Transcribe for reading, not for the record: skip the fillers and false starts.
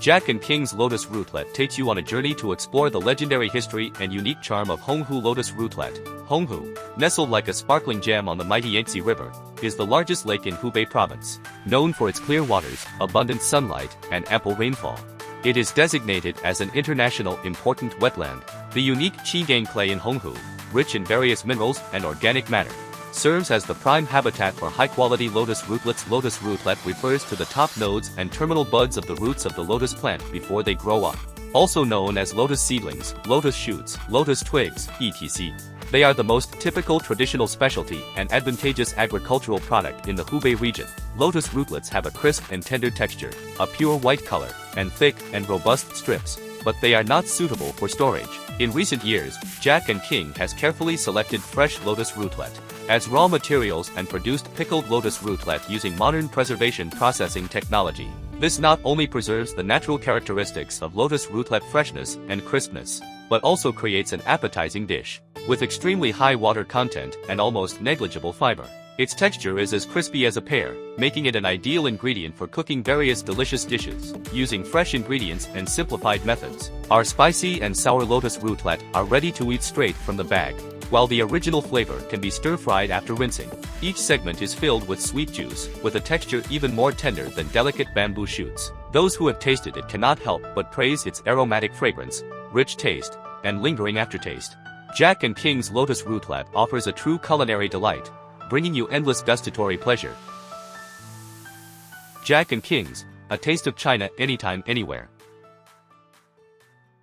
Jack and King's Lotus Rootlet takes you on a journey to explore the legendary history and unique charm of Honghu Lotus Rootlet. Honghu, nestled like a sparkling gem on the mighty Yangtze River, is the largest lake in Hubei Province, known for its clear waters, abundant sunlight, and ample rainfall. It is designated as an international important wetland. The unique Qinggang clay in Honghu, rich in various minerals and organic matter, serves as the prime habitat for high-quality lotus rootlets. Lotus rootlet refers to the top nodes and terminal buds of the roots of the lotus plant before they grow up. Also known as lotus seedlings, lotus shoots, lotus twigs, etc. They are the most typical traditional specialty and advantageous agricultural product in the Hubei region. Lotus rootlets have a crisp and tender texture, a pure white color, and thick and robust strips, but they are not suitable for storage. In recent years, Jack and King has carefully selected fresh lotus rootlet as raw materials and produced pickled lotus rootlet using modern preservation processing technology. This not only preserves the natural characteristics of lotus rootlet freshness and crispness, but also creates an appetizing dish with extremely high water content and almost negligible fiber. Its texture is as crispy as a pear, making it an ideal ingredient for cooking various delicious dishes. Using fresh ingredients and simplified methods, our spicy and sour lotus rootlet are ready to eat straight from the bag, while the original flavor can be stir-fried after rinsing. Each segment is filled with sweet juice, with a texture even more tender than delicate bamboo shoots. Those who have tasted it cannot help but praise its aromatic fragrance, rich taste, and lingering aftertaste. Jack and King's Lotus Rootlet offers a true culinary delight, bringing you endless gustatory pleasure. Jack and King's, a taste of China anytime, anywhere.